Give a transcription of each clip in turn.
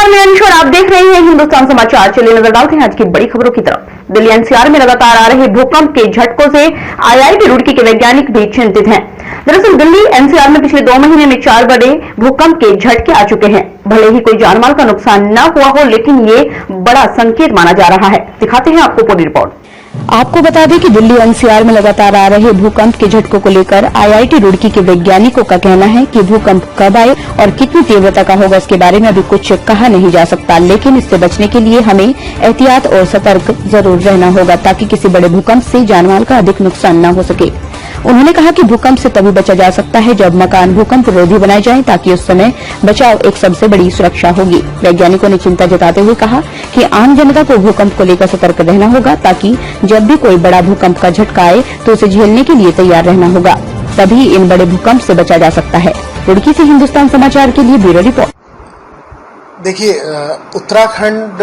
नमस्कार, मैं अंश और आप देख रहे हैं हिंदुस्तान समाचार। चलिए नजर डालते हैं आज की बड़ी खबरों की तरफ। दिल्ली एनसीआर में लगातार आ रहे भूकंप के झटकों से आईआईटी रुड़की के वैज्ञानिक भी चिंतित हैं। दरअसल दिल्ली एनसीआर में पिछले 2 महीने में 4 बड़े भूकंप के झटके आ चुके हैं। भले ही कोई जानमाल का नुकसान न हुआ हो, लेकिन ये बड़ा संकेत माना जा रहा है। दिखाते हैं आपको पूरी रिपोर्ट। आपको बता दें कि दिल्ली एनसीआर में लगातार आ रहे भूकंप के झटकों को लेकर आईआईटी रुड़की के वैज्ञानिकों का कहना है कि भूकंप कब आए और कितनी तीव्रता का होगा, इसके बारे में अभी कुछ कहा नहीं जा सकता। लेकिन इससे बचने के लिए हमें एहतियात और सतर्क जरूर रहना होगा ताकि किसी बड़े भूकंप से जानमाल का अधिक नुकसान न हो सके। उन्होंने कहा कि भूकंप से तभी बचा जा सकता है जब मकान भूकंप रोधी बनाए जाएं, ताकि उस समय बचाव एक सबसे बड़ी सुरक्षा होगी। वैज्ञानिकों ने चिंता जताते हुए कहा कि आम जनता को भूकंप को लेकर सतर्क रहना होगा ताकि जब भी कोई बड़ा भूकंप का झटका आए तो उसे झेलने के लिए तैयार रहना होगा, तभी इन बड़े भूकंप से बचा जा सकता है। रुड़की से हिंदुस्तान समाचार के लिए ब्यूरो रिपोर्ट। देखिए, उत्तराखंड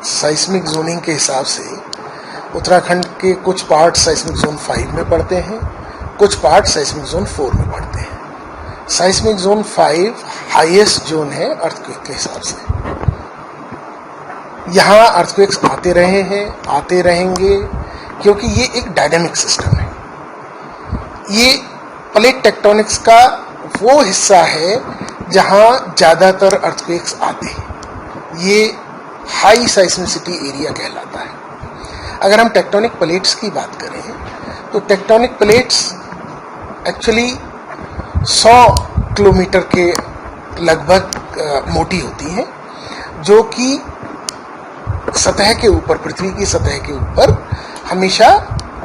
साइस्मिक जोनिंग के हिसाब से उत्तराखंड के कुछ पार्ट साइस्मिक जोन 5 में पड़ते हैं, कुछ पार्ट साइस्मिक जोन 4 में पड़ते हैं। साइस्मिक जोन 5 हाईएस्ट जोन है अर्थक्वेक के हिसाब से। यहाँ अर्थक्वेक्स आते रहे हैं, आते रहेंगे, क्योंकि ये एक डायनामिक सिस्टम है। ये प्लेट टेक्टोनिक्स का वो हिस्सा है जहाँ ज़्यादातर अर्थक्वेक्स आते हैं। ये हाई साइस्मिसिटी एरिया कहलाता है। अगर हम टेक्टोनिक प्लेट्स की बात करें तो टेक्टोनिक प्लेट्स एक्चुअली 100 किलोमीटर के लगभग मोटी होती हैं, जो कि सतह के ऊपर, पृथ्वी की सतह के ऊपर हमेशा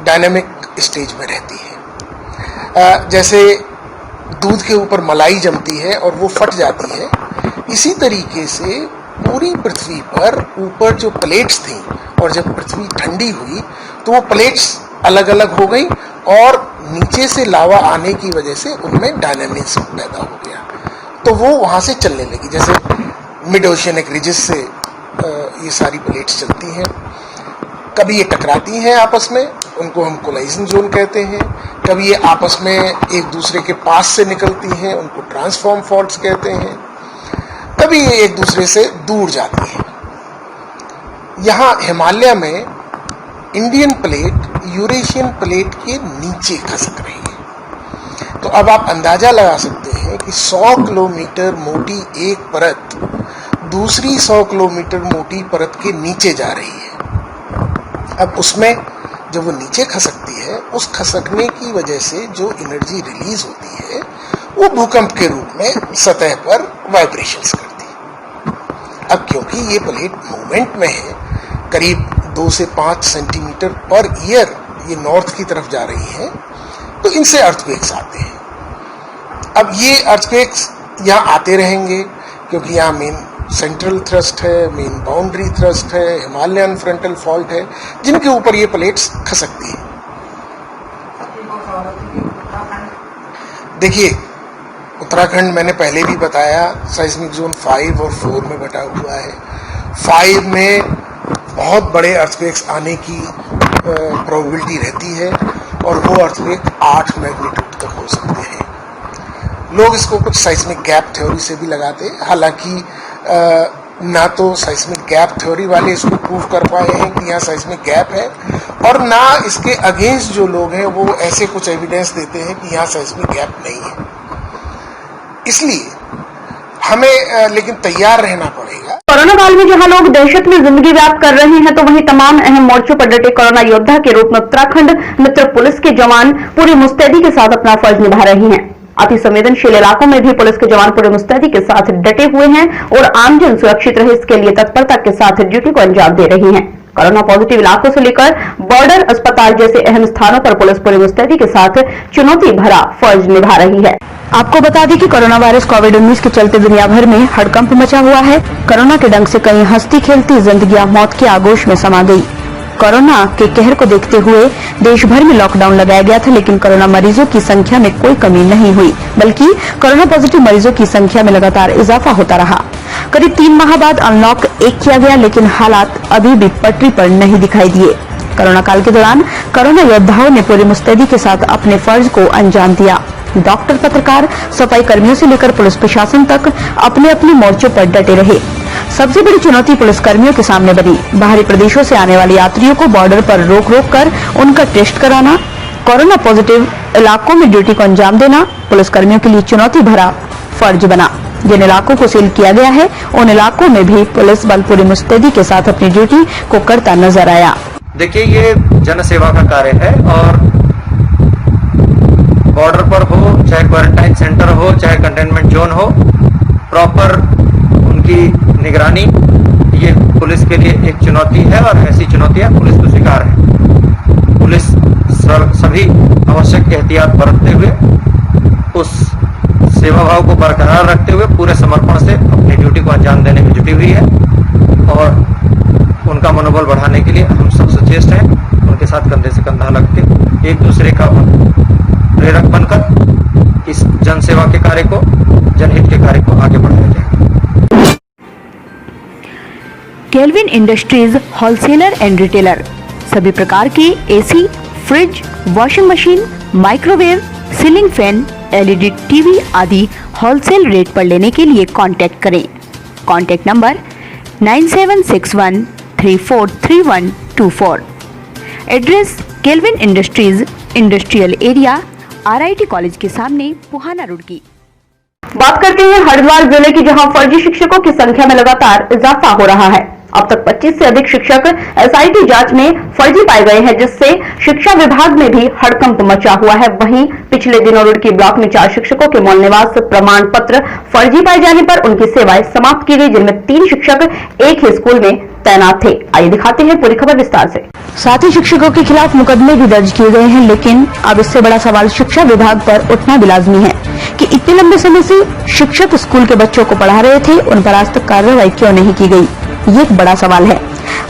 डायनामिक स्टेज में रहती है। जैसे दूध के ऊपर मलाई जमती है और वो फट जाती है, इसी तरीके से पूरी पृथ्वी पर ऊपर जो प्लेट्स थी और जब पृथ्वी ठंडी हुई तो वो प्लेट्स अलग अलग हो गई और नीचे से लावा आने की वजह से उनमें डायनामिज्म पैदा हो गया, तो वो वहाँ से चलने लगी। जैसे मिड ओशियनिक रिजेस से ये सारी प्लेट्स चलती हैं। कभी ये टकराती हैं आपस में, उनको हम कोलाइजन जोन कहते हैं। कभी ये आपस में एक दूसरे के पास से निकलती हैं, उनको ट्रांसफॉर्म फॉल्ट्स कहते हैं। कभी ये एक दूसरे से दूर जाती है। यहाँ हिमालय में इंडियन प्लेट यूरेशियन प्लेट के नीचे खसक रही है। तो अब आप अंदाजा लगा सकते हैं कि 100 किलोमीटर मोटी एक परत दूसरी 100 किलोमीटर मोटी परत के नीचे जा रही है। अब उसमें जब वो नीचे खसकती है, उस खसकने की वजह से जो एनर्जी रिलीज होती है वो भूकंप के रूप में सतह पर वाइब्रेशंस करती है। अब क्योंकि ये प्लेट मूवमेंट में है, करीब 2 से 5 सेंटीमीटर पर ईयर ये नॉर्थ की तरफ जा रही है, तो इनसे अर्थक्वेक्स आते हैं। अब ये अर्थक्वेक्स यहाँ आते रहेंगे क्योंकि यहाँ मेन सेंट्रल थ्रस्ट है, मेन बाउंड्री थ्रस्ट है, हिमालयन फ्रंटल फॉल्ट है, जिनके ऊपर ये प्लेट्स खसकती है। देखिए, उत्तराखंड मैंने पहले भी बताया साइस्मिक जोन 5 और 4 में बटा हुआ है। 5 में बहुत बड़े अर्थक्वेक्स आने की प्रोबेबिलिटी रहती है और वो अर्थक्वेक 8 मैग्नीट्यूड तक हो सकते हैं। लोग इसको कुछ साइस्मिक गैप थ्योरी से भी लगाते हैं, हालांकि ना तो साइस्मिक गैप थ्योरी वाले इसको प्रूव कर पाए हैं कि यहाँ साइस्मिक गैप है, और ना इसके अगेंस्ट जो लोग हैं वो ऐसे कुछ एविडेंस देते हैं कि यहाँ साइस्मिक गैप नहीं है। इसलिए हमें लेकिन तैयार रहना पड़ेगा। कोरोना काल में जहां लोग दहशत में जिंदगी व्याप्त कर रहे हैं, तो वहीं तमाम अहम मोर्चों पर डटे कोरोना योद्धा के रूप में उत्तराखंड मित्र पुलिस के जवान पूरी मुस्तैदी के साथ अपना फर्ज निभा रहे हैं। अति संवेदनशील इलाकों में भी पुलिस के जवान पूरी मुस्तैदी के साथ डटे हुए हैं और आमजन सुरक्षित रहे, इसके लिए तत्परता के साथ ड्यूटी को अंजाम दे रही है। कोरोना पॉजिटिव इलाकों से लेकर बॉर्डर अस्पताल जैसे अहम स्थानों पर पुलिस पूरी मुस्तैदी के साथ चुनौती भरा फर्ज निभा रही है। आपको बता दें कि कोरोना वायरस कोविड-19 के चलते दुनिया भर में हड़कंप मचा हुआ है। कोरोना के डंक से कई हंसती खेलती जिंदगियां मौत के आगोश में समा गई। कोरोना के कहर को देखते हुए देश भर में लॉकडाउन लगाया गया था, लेकिन कोरोना मरीजों की संख्या में कोई कमी नहीं हुई, बल्कि कोरोना पॉजिटिव मरीजों की संख्या में लगातार इजाफा होता रहा। करीब 3 माह बाद अनलॉक 1 किया गया, लेकिन हालात अभी भी पटरी पर नहीं दिखाई दिए। कोरोना काल के दौरान कोरोना योद्धाओं ने पूरी मुस्तैदी के साथ अपने फर्ज को अंजाम दिया। डॉक्टर, पत्रकार, सफाई कर्मियों से लेकर पुलिस प्रशासन तक अपने अपने मोर्चों पर डटे रहे। सबसे बड़ी चुनौती पुलिस कर्मियों के सामने बनी बाहरी प्रदेशों से आने वाले यात्रियों को बॉर्डर पर रोक कर उनका टेस्ट कराना, कोरोना पॉजिटिव इलाकों में ड्यूटी को अंजाम देना पुलिस कर्मियों के लिए चुनौती भरा फर्ज बना। जिन इलाकों को सील किया गया है उन इलाकों में भी पुलिस बल पूरी मुस्तैदी के साथ अपनी ड्यूटी को करता नजर आया। देखिए, ये जन सेवा का कार्य है और बॉर्डर पर हो, चाहे क्वारंटाइन सेंटर हो, चाहे कंटेनमेंट जोन हो, प्रॉपर उनकी निगरानी ये पुलिस के लिए एक चुनौती है और ऐसी चुनौतियां पुलिस को स्वीकार है। पुलिस सभी आवश्यक एहतियात बरतते हुए, उस सेवा भाव को बरकरार रखते हुए पूरे समर्पण से अपनी ड्यूटी को अंजाम देने में जुटी हुई है और उनका मनोबल बढ़ाने के लिए हम सब सचेष्ट हैं। उनके साथ कंधे से कंधा लग के एक दूसरे का प्रेरक बनकर इस जन सेवा के कार्य को, जनहित के कार्य को आगे बढ़ाया जाएगा। Kelvin industries wholesaler and retailer सभी प्रकार के AC, fridge, washing machine, microwave, ceiling fan, LED TV आदि होलसेल रेट पर लेने के लिए कांटेक्ट करें। Contact number 9761343124। Address kelvin industries, industrial area, RIT college के सामने, पुहाना रोड की। बात करते हैं हरिद्वार जिले की, जहां फर्जी शिक्षकों की संख्या में लगातार इजाफा हो रहा है। अब तक 25 से अधिक शिक्षक एसआईटी जांच में फर्जी पाए गए हैं, जिससे शिक्षा विभाग में भी हड़कंप मचा हुआ है। वहीं पिछले दिनों रुड़की ब्लॉक में 4 शिक्षकों के मौल निवास प्रमाण पत्र फर्जी पाए जाने पर उनकी सेवाएं समाप्त की गई, जिनमें 3 शिक्षक एक ही स्कूल में तैनात थे। आइए दिखाते हैं पूरी खबर विस्तार से। साथ ही शिक्षकों के खिलाफ मुकदमे भी दर्ज किए गए हैं, लेकिन अब इससे बड़ा सवाल शिक्षा विभाग पर उठना भी लाजमी है कि इतने लंबे समय से शिक्षक स्कूल के बच्चों को पढ़ा रहे थे, उन पर आज तक कार्रवाई क्यों नहीं की गई, ये एक बड़ा सवाल है।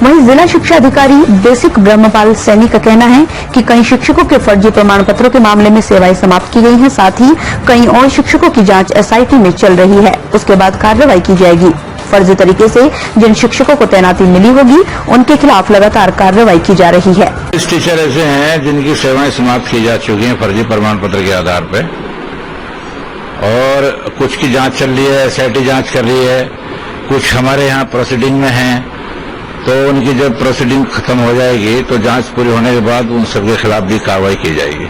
वहीं जिला शिक्षा अधिकारी बेसिक ब्रह्मपाल सैनी का कहना है कि कई शिक्षकों के फर्जी प्रमाण पत्रों के मामले में सेवाएं समाप्त की गई हैं, साथ ही कई और शिक्षकों की जांच एसआईटी में चल रही है, उसके बाद कार्रवाई की जाएगी। फर्जी तरीके से जिन शिक्षकों को तैनाती मिली होगी उनके खिलाफ लगातार कार्रवाई की जा रही है। कुछ टीचर ऐसे हैं जिनकी सेवाएं समाप्त की जा चुकी हैं फर्जी प्रमाण पत्र के आधार पर, और कुछ की जांच चल रही है, एसआईटी जांच कर रही है, कुछ हमारे यहाँ प्रोसीडिंग में हैं। तो उनकी जब प्रोसीडिंग खत्म हो जाएगी तो जांच पूरी होने के बाद उन सबके खिलाफ भी कार्रवाई की जाएगी।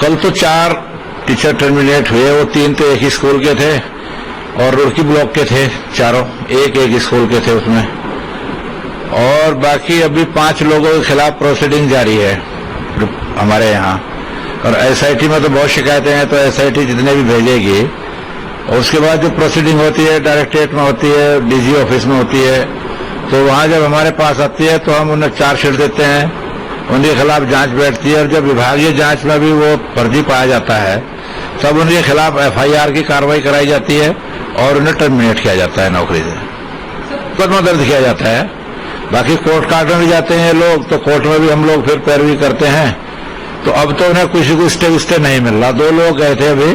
कल तो 4 टीचर टर्मिनेट हुए, वो 3 तो एक ही स्कूल के थे और रुड़की ब्लॉक के थे, चारों एक स्कूल के थे उसमें, और बाकी अभी 5 लोगों के खिलाफ प्रोसीडिंग जारी है हमारे यहाँ। और एसआईटी में तो बहुत शिकायतें हैं, तो एसआईटी जितने भी भेजेगी और उसके बाद जो प्रोसीडिंग होती है डायरेक्टरेट में होती है, डीजी ऑफिस में होती है, तो वहां जब हमारे पास आती है तो हम उन्हें चार्जशीट देते हैं, उनके खिलाफ जांच बैठती है, और जब विभागीय जांच में भी वो फर्जी पाया जाता है तब उनके खिलाफ एफआईआर की कार्रवाई कराई जाती है और उन्हें टर्मिनेट किया जाता है नौकरी से, मुकदमा दर्ज किया जाता है। बाकी कोर्ट कार्ड में भी जाते हैं लोग, तो कोर्ट में भी हम लोग फिर पैरवी करते हैं। तो अब तो उन्हें किसी को स्टे नहीं मिल रहा। 2 लोग गए थे अभी,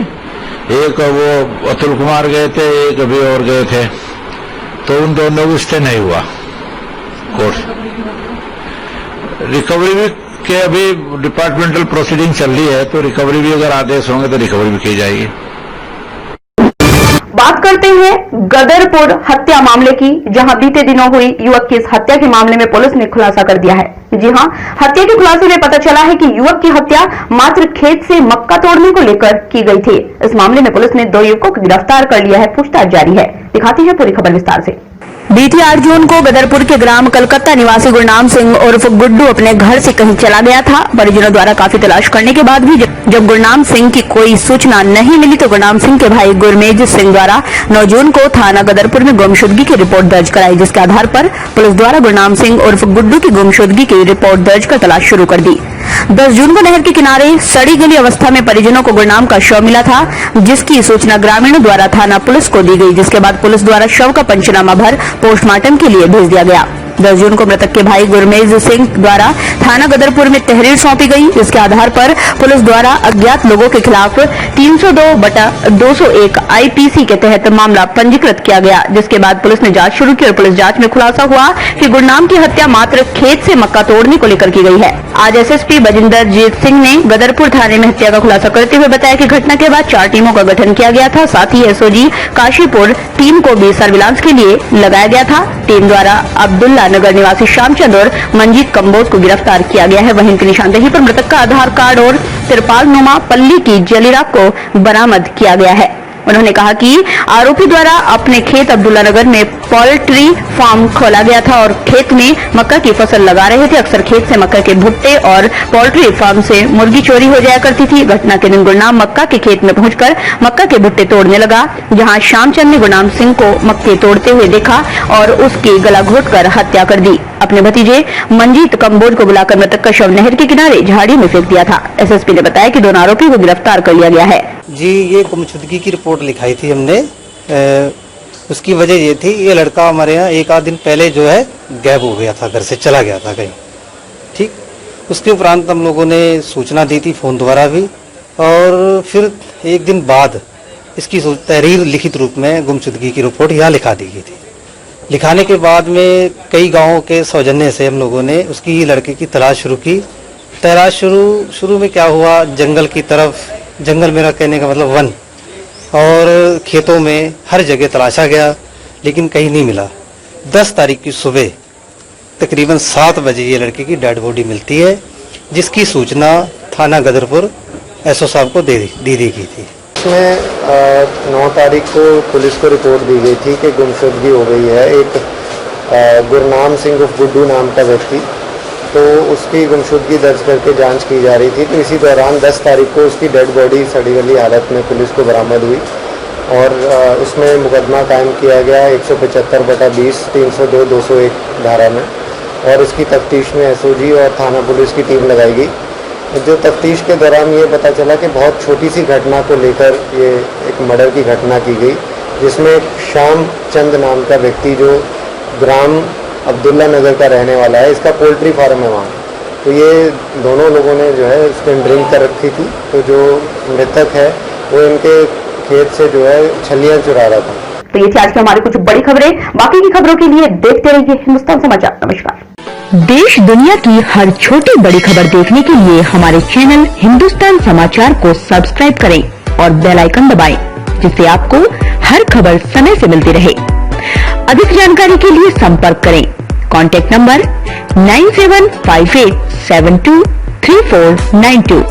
एक वो अतुल कुमार गए थे, एक अभी और गए थे, तो उन दोनों को स्टे नहीं हुआ कोर्ट। रिकवरी भी के अभी डिपार्टमेंटल प्रोसीडिंग चल रही है, तो रिकवरी भी अगर आदेश होंगे तो रिकवरी भी की जाएगी। बात करते हैं गदरपुर हत्या मामले की, जहां बीते दिनों हुई युवक की इस हत्या के मामले में पुलिस ने खुलासा कर दिया है। जी हां, हत्या के खुलासे में पता चला है कि युवक की हत्या मात्र खेत से मक्का तोड़ने को लेकर की गई थी। इस मामले में पुलिस ने 2 युवकों को गिरफ्तार कर लिया है, पूछताछ जारी है। दिखाते हैं पूरी खबर विस्तार से। बीती 8 जून को गदरपुर के ग्राम कलकत्ता निवासी गुरनाम सिंह उर्फ गुड्डू अपने घर से कहीं चला गया था। परिजनों द्वारा काफी तलाश करने के बाद भी जब गुरनाम सिंह की कोई सूचना नहीं मिली तो गुरनाम सिंह के भाई गुरमेज सिंह द्वारा 9 जून को थाना गदरपुर में गुमशुदगी की रिपोर्ट दर्ज कराई, जिसके आधार पर पुलिस द्वारा गुरनाम सिंह उर्फ गुड्डू की गुमशुदगी की रिपोर्ट दर्ज कर तलाश शुरू कर दी। 10 जून को नहर के किनारे सड़ी गली अवस्था में परिजनों को गुरनाम का शव मिला था, जिसकी सूचना ग्रामीणों द्वारा थाना पुलिस को दी गई, जिसके बाद पुलिस द्वारा शव का पंचनामा भर पोस्टमार्टम के लिए भेज दिया गया। 10 जून को मृतक के भाई गुरमेज सिंह द्वारा थाना गदरपुर में तहरीर सौंपी गई, जिसके आधार पर पुलिस द्वारा अज्ञात लोगों के खिलाफ 302/201 आईपीसी के तहत मामला पंजीकृत किया गया, जिसके बाद पुलिस ने जांच शुरू की और पुलिस जांच में खुलासा हुआ कि गुरनाम की हत्या मात्र खेत से मक्का तोड़ने को लेकर की गई है। आज एसएसपी बजिंदर जीत सिंह ने गदरपुर थाने में हत्या का खुलासा करते हुए बताया कि घटना के बाद 4 टीमों का गठन किया गया था। साथ ही एसओजी काशीपुर टीम को भी सर्विलांस के लिए लगाया गया था। टीम द्वारा अब्दुल्ला नगर निवासी श्यामचंद और मंजीत कंबोज को गिरफ्तार किया गया है। वहीं इनकी निशानदेही पर मृतक का आधार कार्ड और तिरपाल नुमा पल्ली की जलीराख को बरामद किया गया है। उन्होंने कहा कि आरोपी द्वारा अपने खेत अब्दुल्ला नगर में पोल्ट्री फार्म खोला गया था और खेत में मक्का की फसल लगा रहे थे। अक्सर खेत से मक्का के भुट्टे और पोल्ट्री फार्म से मुर्गी चोरी हो जाया करती थी। घटना के दिन गुरनाम मक्का के खेत में पहुंचकर मक्का के भुट्टे तोड़ने लगा, जहां श्यामचंद ने गुरनाम सिंह को मक्के तोड़ते हुए देखा और उसकी गला घोंटकर हत्या कर दी। अपने भतीजे मंजीत कंबोज को बुलाकर मृतक का शव नहर के किनारे झाड़ी में फेंक दिया था। एसएसपी ने बताया कि दोनों आरोपी को गिरफ्तार कर लिया गया है। जी, ये गुमशुदगी की रिपोर्ट लिखाई थी हमने। उसकी वजह ये थी, ये लड़का हमारे यहाँ एक आध दिन पहले जो है गायब हो गया था, घर से चला गया था कहीं। ठीक, उसके उपरांत हम लोगों ने सूचना दी थी फोन द्वारा भी, और फिर एक दिन बाद इसकी तहरीर लिखित रूप में गुमशुदगी की रिपोर्ट यहाँ लिखा दी गई थी। लिखाने के बाद में कई गाँवों के सौजन्य से हम लोगों ने उसकी लड़के की तलाश शुरू की। तलाश शुरू में क्या हुआ, जंगल की तरफ, जंगल मेरा कहने का मतलब वन, और खेतों में हर जगह तलाशा गया, लेकिन कहीं नहीं मिला। 10 तारीख की सुबह तकरीबन 7 बजे ये लड़के की डेड बॉडी मिलती है, जिसकी सूचना थाना गदरपुर एसओ साहब को दे दी गई थी। इसमें 9 तारीख को पुलिस को रिपोर्ट दी गई थी कि गुमशुदगी हो गई है एक गुरनाम सिंह उर्फ गुड्डू नाम का व्यक्ति, तो उसकी गुमशुदगी दर्ज करके जांच की जा रही थी। तो इसी दौरान 10 तारीख को उसकी डेड बॉडी सड़ी गली हालत में पुलिस को बरामद हुई और उसमें मुकदमा कायम किया गया 175/20 302/201 धारा में, और इसकी तफ्तीश में एसओजी और थाना पुलिस की टीम लगाई गई। जो तफ्तीश के दौरान ये पता चला कि बहुत छोटी सी घटना को लेकर ये एक मर्डर की घटना की गई, जिसमें श्याम चंद नाम का व्यक्ति जो ग्राम अब्दुल्ला नगर का रहने वाला है, इसका पोल्ट्री फार्म है वहाँ, तो ये दोनों लोगों ने जो है उसको ड्रिंक कर रखी थी। तो जो मृतक है वो इनके खेत से जो है छलियाँ चुरा रहा था। तो ये थी आज की हमारी कुछ बड़ी खबरें। बाकी की खबरों के लिए देखते रहिए हिंदुस्तान समाचार। नमस्कार। देश दुनिया की हर छोटी बड़ी खबर देखने के लिए हमारे चैनल हिंदुस्तान समाचार को सब्सक्राइब करें और बेल आइकन दबाएं, जिससे आपको हर खबर समय से मिलती रहे। अधिक जानकारी के लिए संपर्क करें कॉन्टैक्ट नंबर 9758723492।